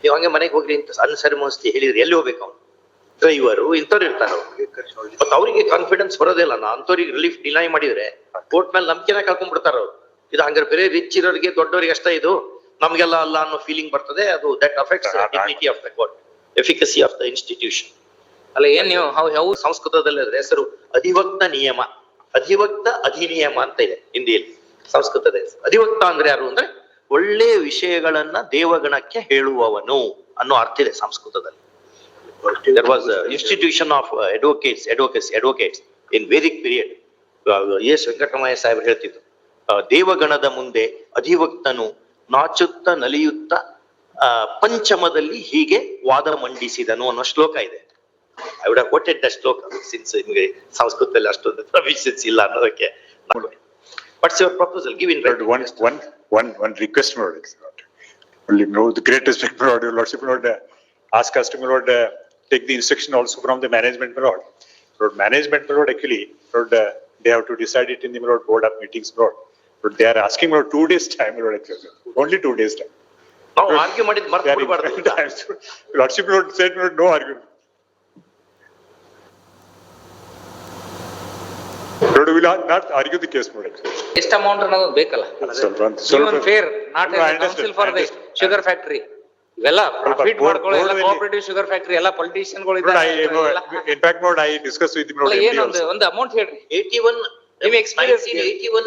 ನೀವು ಹಂಗೆ ಮನೆಗೆ ಹೋಗ್ರಿ ಅಂತ ಅನ್ಸರಿಮೋಸ್ತಿ ಹೇಳಿದ್ರೆ ಎಲ್ಲಿ ಹೋಗ್ಬೇಕು ಅವ್ನು ಡ್ರೈವರು ಇಂಥವ್ರು ಇರ್ತಾರ ಮತ್ತೆ ಅವರಿಗೆ ಕಾನ್ಫಿಡೆನ್ಸ್ ಬರೋದಿಲ್ಲ ನಾ ಅಂಥವ್ರಿಗೆ ರಿಲೀಫ್ ಡಿನೈ ಮಾಡಿದ್ರೆ ಕೋರ್ಟ್ ಮೇಲೆ ನಂಬಿಕೆನ ಕಳ್ಕೊಂಡ್ಬಿಡ್ತಾರ ಅವ್ರು ಇದು ಹಂಗಾರೆ ಬೇರೆ ರಿಚ್ ಇರೋರಿಗೆ ದೊಡ್ಡವರಿಗೆ ಅಷ್ಟೇ ಇದು ನಮ್ಗೆಲ್ಲ ಅಲ್ಲ ಅನ್ನೋ ಫೀಲಿಂಗ್ ಬರ್ತದೆ ಅದು that affects dignity of the court efficacy of the institution ಅಲ್ಲ ಏನ್ ನೀವು ಯಾವ ಸಂಸ್ಕೃತದಲ್ಲಿ ಹೆಸರು ಅಧಿವಕ್ತ ನಿಯಮ ಅಧಿವಕ್ತ ಅಧಿನಿಯಮ ಅಂತ ಇದೆ ಹಿಂದಿಯಲ್ಲಿ ಸಂಸ್ಕೃತದ ಹೆಸರು ಅಧಿವಕ್ತ ಅಂದ್ರೆ ಯಾರು ಅಂದ್ರೆ ಒಳ್ಳೆ ವಿಷಯಗಳನ್ನ ದೇವಗಣಕ್ಕೆ ಹೇಳುವವನು ಅನ್ನೋ ಅರ್ಥ ಇದೆ ಸಂಸ್ಕೃತದಲ್ಲಿ. There was an institution of advocates in Vedic period. S Venkataramaiah ಸಾಹೇಬರು ಹೇಳ್ತಿದ್ರು ದೇವಗಣದ ಮುಂದೆ ಅಧಿವಕ್ತನು ನಾಚುತ್ತ ನಲಿಯುತ್ತ ಪಂಚಮದಲ್ಲಿ ಹೀಗೆ ವಾದ ಮಂಡಿಸಿದನು ಅನ್ನೋ ಶ್ಲೋಕ ಇದೆ. I would have quoted the shloka since ನಿಮಗೆ ಸಂಸ್ಕೃತದಲ್ಲಿ ಅಷ್ಟೊಂದು ಪ್ರೊವಿಷನ್ಸ್ ಇಲ್ಲ ಅನ್ನೋದಕ್ಕೆ. What's your proposal? Give in writing. One request, my lord. Only know the great respect, my lord. Your lordship, my lord, ask us to, my lord, take the instruction also from the management, my lord. Lord, management, my lord, actually, Lord, they have to decide it in the, my lord, board of meetings, my lord. Lord, they are asking, my lord, 2 days time, my lord, only 2 days time. ನಾವು argue ಮಾಡಿದ್ ಮರ್ತು ಬಿಡಬಾರ್ದು. Lordship, my lord, said, my lord, no argument. Lord, we will not argue the case, my lord. ಎಷ್ಟು amount ಅನ್ನೋದು ಬೇಕಲ್ಲ. Fair not council for the sugar factory ಇವೆಲ್ಲ profit ಮಾಡ್ಕೊಳ್ಳೋ ಎಲ್ಲ ಕೋಆಪರೇಟಿವ್ ಶುಗರ್ ಫ್ಯಾಕ್ಟರಿ ಎಲ್ಲ ಪೊಲಿಟಿಷಿಯನ್ ಗಳು ಇದ್ದಾರೆ. In fact, Lord, I discussed with him. ಒಂದು ಅಮೌಂಟ್ ಹೇಳ್ರಿ. 81 ನಿಮ್ ಎಕ್ಸ್ಪೀರಿಯನ್ಸ್ 81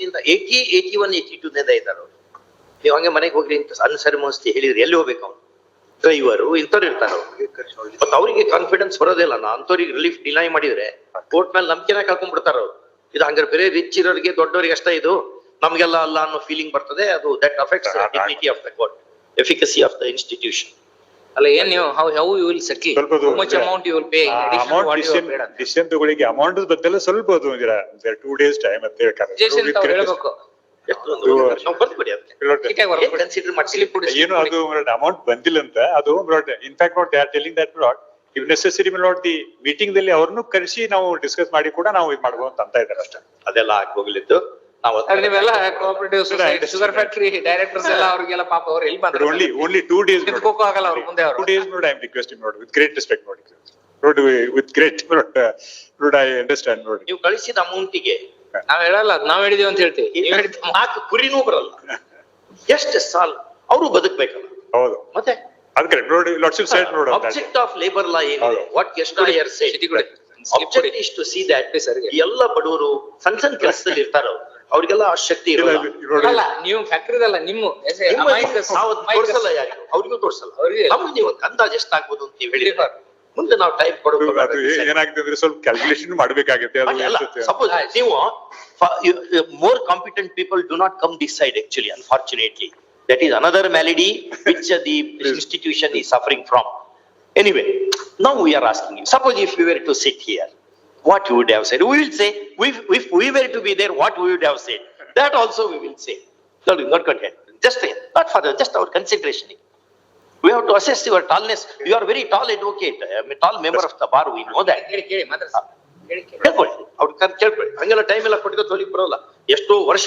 ದಿಂದ 82 ದಿಂದ ಇದ್ದಾರೆ. ನೀವು ಹಂಗೆ ಮನೆಗೆ ಹೋಗ್ರಿ ಅಂತ ಅನ್ಸರಿಮೋಸ್ತಿ ಹೇಳಿದ್ರೆ ಎಲ್ಲಿ ಹೋಗ್ಬೇಕು ಅವ್ನು ಡ್ರೈವರು ಇಂಥವ್ರು ಇರ್ತಾರ ಮತ್ತೆ ಅವರಿಗೆ ಕಾನ್ಫಿಡೆನ್ಸ್ ಬರೋದಿಲ್ಲ ನಾ ಅಂಥವ್ರಿಗೆ ರಿಲೀಫ್ ಡಿನೈ ಮಾಡಿದ್ರೆ ಕೋರ್ಟ್ ಮೇಲೆ ನಂಬಿಕೆನ ಕಳ್ಕೊಂಡ್ಬಿಡ್ತಾರ ಅವ್ರು ಇದು ಹಂಗಾರೆ ಬೇರೆ ರಿಚ್ ಇರೋರಿಗೆ ದೊಡ್ಡವರಿಗೆ ಅಷ್ಟೇ ಇದು ನಮ್ಗೆಲ್ಲ ಅಲ್ಲ ಅನ್ನೋ ಫೀಲಿಂಗ್ ಬರ್ತದೆ ಅದು that affects dignity of the court efficacy of the institution. ಅಲ್ಲ ಏನ್ ನೀವು how you will settle how much amount you will pay decision ತಗೊಳ್ಳಿಕ್ಕೆ ಅಮೌಂಟ್ ಬದ್ದೆಲ್ಲ ಸ್ವಲ್ಪ ಅದು 2 days ಟೈಮ್ ಅಂತ ಹೇಳ್ಬೇಕು. ಏನು ಅದು ಅಮೌಂಟ್ ಬಂದಿಲ್ಲ ಅಂತ ಅದು in fact they are telling that if necessary the meeting ದಲ್ಲಿ ಅವ್ರನ್ನು ಕರೆಸಿ ನಾವು ಡಿಸ್ಕಸ್ ಮಾಡಿ ಕೂಡ ನಾವು ಇದು ಮಾಡ್ಬೋದು ಅಂತ ಇದ್ದಾರೆ ಅಷ್ಟೇ. ಅದೆಲ್ಲ ಹೋಗ್ಲಿದ್ದು ನೀವೆಲ್ಲ ಕೋಆಪರೇಟಿವ್ ಶುಗರ್ ಫ್ಯಾಕ್ಟರಿ ಡೈರೆಕ್ಟರ್ಸ್ ಎಲ್ಲ ಅವ್ರಿಗೆಲ್ಲ ಪಾಪ ಅವ್ರು ಎಲ್ಲಿ ಬಂದ್ರು only 2 days ನಿಂತ್ಕೋಕೋ ಆಗಲ್ಲ ಅವ್ರ ಮುಂದೆ ಅವರು 2 days ನೋಡಿ ಐ ಆಮ್ ರಿಕ್ವೆಸ್ಟಿಂಗ್ ನೋಡಿ ವಿತ್ ಗ್ರೇಟ್ ರೆಸ್ಪೆಕ್ಟ್ ನೋಡಿ with great I understand ನೋಡಿ ನೀವು ಕಳಿಸಿದ ಅಮೌಂಟಿಗೆ ನಾವ್ ಹೇಳಲ್ಲ ನಾವ್ ಹೇಳಿದೀವಿ ಅಂತ ಹೇಳ್ತೀವಿ. ನಾಲ್ಕು ಕುರಿನೂ ಬರಲ್ಲ ಎಷ್ಟು ಸಾಲ ಅವರು ಬದುಕ್ಬೇಕಲ್ಲ. ಹೌದು ಮತ್ತೆ ಅದು ಕರೆಕ್ಟ್ ನೋಡಿ ಲಾರ್ಡ್ಶಿಪ್ ಸೈಡ್ ನೋಡಿ ಆಬ್ಜೆಕ್ಟ್ ಆಫ್ ಲೇಬರ್ ಲಾ ಏನಿದೆ ವಾಟ್ ಎಸ್ಟೈರ್ say object is to see that ಎಲ್ಲ ಬಡವರು ಸಣ್ಣ ಕೆಲಸದಲ್ಲಿ ಇರ್ತಾರ ಅವ್ರಿಗೆಲ್ಲ ಆ ಶಕ್ತಿ ಇರಲ್ಲ. ನೀವು ಫ್ಯಾಕ್ಟರಿದಲ್ಲ ನಿಮ್ಮ ತೋರಿಸಲ್ಲ ಯಾರಿಗೂ ಅವ್ರಿಗೂ ತೋರಿಸಲ್ಲ. ನಮ್ಗೆ ನೀವು ಅಂದಾಜ್ ಎಷ್ಟಾಗ್ಬೋದು ಅಂತ ನೀವು ಹೇಳಿ ಮುಂದೆ ನಾವು ಟೈಪ್ ಕೊಡೋದು ಏನಾಗುತ್ತೆ ಅಂದ್ರೆ ಸ್ವಲ್ಪ ಕ್ಯಾಲ್ಕುಲೇಷನ್ ಮಾಡ್ಬೇಕಾಗುತ್ತೆ. ಸಪೋಸ್ ನೀವು more competent people do not come this side actually, unfortunately. That is another malady which the institution is suffering from. Anyway, now we are asking you, suppose if we were to sit here, what you would have said? We will say, if we were to be there, what we would have said? That also we will say. Not content. Just not further, just our consideration. We have to assess your tallness. You are very tall advocate. I am a tall member of the bar. We know that. ಕೇಳ್ಕೊಳ್ಳಿ ಅವ್ರು ಕೇಳ್ಕೊಳ್ಳಿ ಹಂಗೆಲ್ಲ time ಎಲ್ಲ ಕೊಟ್ಟಿದ್ದು ತೊಲಿಕ್ ಬರೋಲ್ಲ. ಎಷ್ಟೋ ವರ್ಷ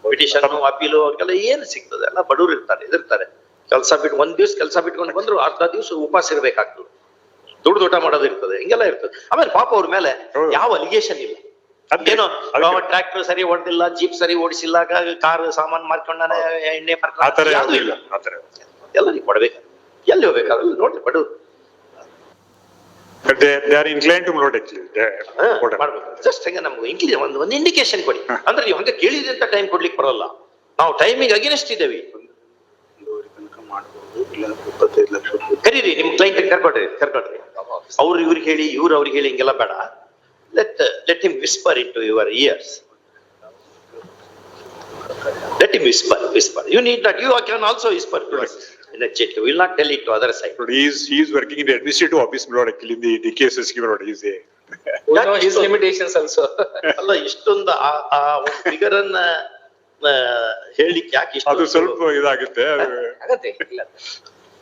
petition ಅಪೀಲು ಅವ್ರಿಗೆಲ್ಲ ಏನು ಸಿಗ್ತದೆ ಎಲ್ಲ ಬಡವರು ಇರ್ತಾರೆ ಎದಿರ್ತಾರೆ. ಕೆಲಸ ಬಿಟ್ಟು ಒಂದ್ ದಿವ್ಸ ಕೆಲಸ ಬಿಟ್ಕೊಂಡು ಬಂದ್ರು ಅರ್ಧ ದಿವ್ಸ ಉಪವಾಸ ಇರ್ಬೇಕಾಗ್ತದೆ. ದುಡ್ಡು ಊಟ ಮಾಡೋದು ಇರ್ತದೆ ಹಿಂಗೆಲ್ಲ ಇರ್ತದೆ. ಆಮೇಲೆ ಪಾಪ ಅವ್ರ ಮೇಲೆ ಯಾವ ಅಲಿಗೇಷನ್ ಇಲ್ಲ. ಏನೋ ಟ್ರ್ಯಾಕ್ಟರ್ ಸರಿ ಹೊಡೆದಿಲ್ಲ, ಜೀಪ್ ಸರಿ ಓಡಿಸಿಲ್ಲ, ಕಾರ್ ಸಾಮಾನ್ ಮಾರ್ಕೊಂಡಾನೆ ಎಣ್ಣೆ ಮಾರ್ಕೊಂಡ ಯಾವ್ದು ಇಲ್ಲ. ಎಲ್ಲರಿಗೂ ಕೊಡ್ಬೇಕು ಎಲ್ಲಿ ಹೋಗ್ಬೇಕಾದ್ರೆ ನೋಡಿ ಬಡವರು they are inclined to note actually just ಹಂಗೆ ನಮ್ಗೆ ಇಂಗ್ಲಿಷ್ ಒಂದು ಇಂಡಿಕೇಶನ್ ಕೊಡಿ. ಅಂದ್ರೆ ನೀವು ಹಂಗೆ ಕೇಳಿದ್ರೆ ಅಂತ ಟೈಮ್ ಕೊಡ್ಲಿಕ್ಕೆ ಬರೋಲ್ಲ. ನಾವು ಟೈಮಿಂಗ್ ಅಗೇನೆಸ್ಟ್ ಇದ್ದೇವೆ. ಕರೀರಿ ನಿಮ್ ಕ್ಲೈಂಟ್ ಕರ್ಕೊಡ್ರಿ ಅವ್ರು ಇವ್ರಿಗೆ ಹೇಳಿ ಇವ್ರು ಅವ್ರಿಗೆ ಹೇಳಿ ಹಿಂಗೆಲ್ಲ ಬೇಡ. let him whisper into your ears. Let him whisper. You need not. You can also whisper to us. We will not tell it to other side. But he is working in the administrative office, Lord. Actually, in the cases, Lord, he is a. We know his limitations also. ಅಲ್ಲ ಇಷ್ಟೊಂದು ಆ ಒಂದು figure ಅನ್ನ ಹೇಳಲಿಕ್ಕೆ ಯಾಕೆ ಇಷ್ಟ ಅದು ಸ್ವಲ್ಪ ಇದಾಗುತ್ತೆ.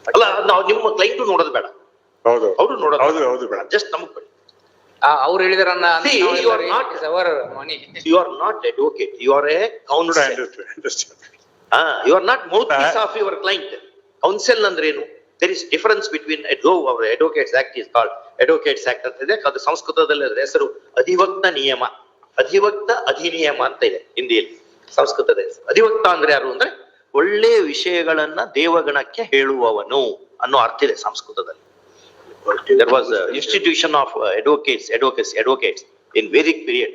ಅಲ್ಲ ನಾವು ನಿಮ್ಮ ಕ್ಲೈಂಟ್ ನೋಡೋದು ಬೇಡ. ಹೌದು ಅವರು ನೋಡೋದು ಹೌದು ಬೇಡ. ಜಸ್ಟ್ ನಮಗ್ ಕೊಡಿ. ಅವ್ರು ಹೇಳಿದಾರನ್ನ you are not advocate. You are a counselor. You are not mouthpiece of your client. Council ಅಂದ್ರೆ ಏನು? There is difference between our advocates act is called advocates act ಅಂತ ಇದೆ. ಅದು ಸಂಸ್ಕೃತದಲ್ಲಿ ಅದರ ಹೆಸರು ಅಧಿವಕ್ತ ನಿಯಮ, ಅಧಿವಕ್ತ ಅಧಿನಿಯಮ ಅಂತ ಇದೆ ಹಿಂದಿಯಲ್ಲಿ. ಸಂಸ್ಕೃತದ ಹೆಸರು ಅಧಿವಕ್ತ ಅಂದ್ರೆ ಯಾರು ಅಂದ್ರೆ ಒಳ್ಳೆ ವಿಷಯಗಳನ್ನ ದೇವಗಣಕ್ಕೆ ಹೇಳುವವನು ಅನ್ನೋ ಅರ್ಥ ಇದೆ ಸಂಸ್ಕೃತದಲ್ಲಿ. There was a institution of advocates in Vedic period.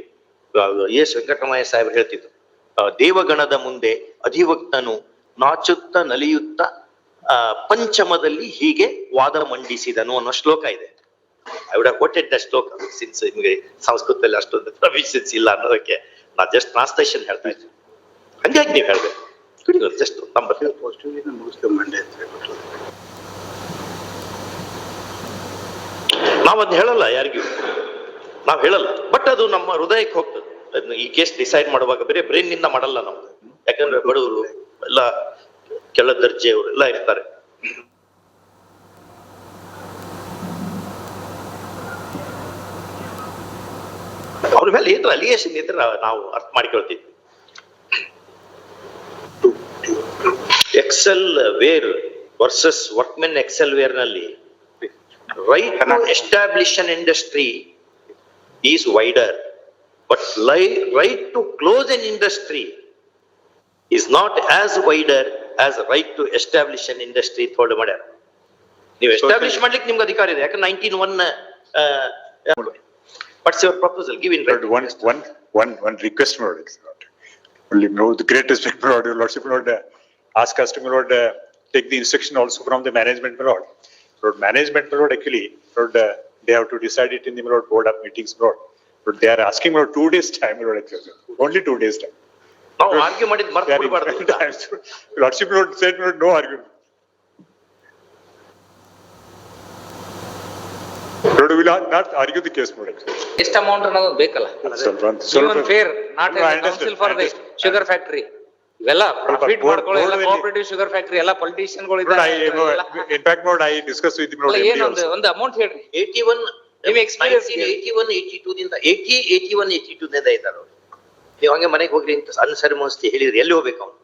S Venkataramaiah Saheb ಹೇಳ್ತಿದ್ರು, ದೇವಗಣದ ಮುಂದೆ ಅಧಿವಕ್ತನು ನಾಚುತ್ತ ನಲಿಯುತ್ತ ಪಂಚಮದಲ್ಲಿ ಹೀಗೆ ವಾದ ಮಂಡಿಸಿದನು ಅನ್ನೋ ಶ್ಲೋಕ ಇದೆ. I would have quoted the shloka since ನಿಮಗೆ ಸಂಸ್ಕೃತದಲ್ಲಿ ಅಷ್ಟೊಂದು ಪ್ರೊವಿಷನ್ಸ್ ಇಲ್ಲ ಅನ್ನೋದಕ್ಕೆ ನಾ ಜಸ್ಟ್ ಟ್ರಾನ್ಸ್ಲೇಷನ್ ಹೇಳ್ತಾ ಇದ್ದೀನಿ. ಹಂಗಾಗಿ ನೀವು ಹೇಳ್ಬೇಕು ಜಸ್ಟ್ ನಂಬರ್ ನಾವದ್ ಹೇಳಲ್ಲ ಯಾರಿಗೂ, ನಾವ್ ಹೇಳಲ್ಲ. ಬಟ್ ಅದು ನಮ್ಮ ಹೃದಯಕ್ಕೆ ಹೋಗ್ತದೆ. ಈ ಕೇಸ್ ಡಿಸೈಡ್ ಮಾಡುವಾಗ ಬೇರೆ ಬ್ರೈನ್ ನಿಂದ ಮಾಡಲ್ಲ ನಾವು. ಯಾಕಂದ್ರೆ ಬಡವರು ಎಲ್ಲ ಕೆಳ ದರ್ಜೆಯವರು ಎಲ್ಲ ಇರ್ತಾರೆ. ಅವ್ರ ಮೇಲೆ ಏನಾರ ಅಲಿಗೇಷನ್ ಇದ್ರೆ ನಾವು ಅರ್ಥ ಮಾಡಿಕೊಳ್ತೀವಿ. Excel Wear versus workmen Excel Wear ನಲ್ಲಿ right to establish an industry is wider, but right to close an industry is not as wider as right to establish an industry third ಮಾಡ್ಯಾರ. ನೀವು establish ಮಾಡ್ಲಿಕ್ಕೆ ನಿಮ್ಗೆ ಅಧಿಕಾರ ಇದೆ. ಯಾಕಂದ್ರೆ 1901 what's your proposal? Give in writing. One request, my lord. Only know the great respect, my lord. Your lordship, my lord, ask us to, my lord, take the instruction also from the management, my lord. Lord, management, my lord, actually, Lord, they have to decide it in the, my lord, board of meetings, my lord. But they are asking, my lord, 2 days time, my lord, actually. Only 2 days time. ನಾವು argue ಮಾಡಿದ್ ಮರ್ತು ಬಿಡಬಾರ್ದು. Lordship, my lord, said, my lord, no argument. Lord, we will not argue the case, my lord. ಎಷ್ಟು amount ಅನ್ನೋದು ಬೇಕಲ್ಲ. Fair not council for the sugar factory ಇವೆಲ್ಲ profit ಮಾಡ್ಕೊಳ್ಳೋ ಎಲ್ಲ ಕೋಆಪರೇಟಿವ್ ಶುಗರ್ ಫ್ಯಾಕ್ಟರಿ ಎಲ್ಲ ಪೊಲಿಟಿಷಿಯನ್ಗಳು ಇದ್ದಾರೆ. In fact, Lord, I discussed with the Lord. ಒಂದು amount ಹೇಳ್ರಿ. 81 ನಿಮ್ ಎಕ್ಸ್ಪೀರಿಯನ್ಸ್ 81 82 ದಿಂದ 81 82 ದಿಂದ ಇದ್ದಾರೆ. ನೀವು ಹಂಗೆ ಮನೆಗೆ ಹೋಗ್ರಿ ಅಂತ ಅನ್ಸರ್ಮೋಸ್ತಿ ಹೇಳಿದ್ರೆ ಎಲ್ಲಿ ಹೋಗ್ಬೇಕು? ಅವ್ನು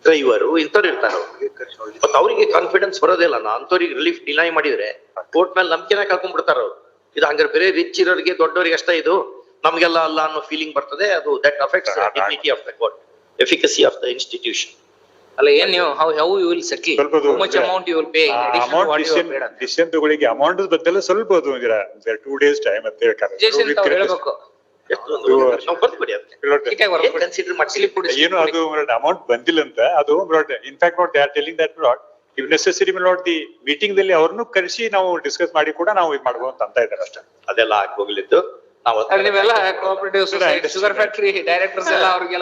ಡ್ರೈವರು ಇಂಥವ್ರು ಇರ್ತಾರ. ಮತ್ತೆ ಅವರಿಗೆ ಕಾನ್ಫಿಡೆನ್ಸ್ ಬರೋದಿಲ್ಲ. ಅಂಥವ್ರಿಗೆ ರಿಲೀಫ್ ಡಿನೈ ಮಾಡಿದ್ರೆ ಕೋರ್ಟ್ ಮೇಲೆ ನಂಬಿಕೆನ ಕಳ್ಕೊಂಡ್ಬಿಡ್ತಾರ ಅವ್ರು. ಇದು ಹಂಗಾರೆ ಬೇರೆ ರಿಚ್ ಇರೋರಿಗೆ ದೊಡ್ಡವರಿಗೆ ಅಷ್ಟೇ ಇದು, ನಮ್ಗೆಲ್ಲ ಅಲ್ಲ ಅನ್ನೋ ಫೀಲಿಂಗ್ ಬರ್ತದೆ. ಅದು that affects dignity of the court, efficacy of the institution. ಅಲ್ಲ ಏನ್ ನೀವು how you will settle, how much amount you will pay in addition to what you have paid? Decision ತಗೊಳ್ಳಿಕ್ಕೆ ಅಮೌಂಟ್ ಬದಲು ಸ್ವಲ್ಪ ಅದು 2 days ಟೈಮ್ ಅಂತ ಹೇಳ್ತಾರೆ. Suggestion ತಾವು ಹೇಳಬೇಕು. ನಾವು ಬರ್ದ್ಬಿಡಿ ಅದಕ್ಕೆ ಕನ್ಸಿಡರ್ ಮಾಡಿ. ಏನು ಅದು ಅಮೌಂಟ್ ಬಂದಿಲ್ಲ ಅಂತ ಅದು in fact not they are telling that not if necessary not the meeting ದಲ್ಲಿ ಅವ್ರನ್ನು ಕರೆಸಿ ನಾವು ಡಿಸ್ಕಸ್ ಮಾಡಿ ಕೂಡ ನಾವು ಇದು ಮಾಡಬಹುದು ಅಂತ ಇದ್ದಾರೆ ಅಷ್ಟೇ. ಅದೆಲ್ಲ ಆಗೋಗ್ಲಿದ್ದು ನಾವು ನೀವೆಲ್ಲ ಕೋಆಪರೇಟಿವ್ ಶುಗರ್ ಫ್ಯಾಕ್ಟರಿ ಡೈರೆಕ್ಟರ್ಸ್ ಎಲ್ಲ ಅವ್ರಿಗೆಲ್ಲ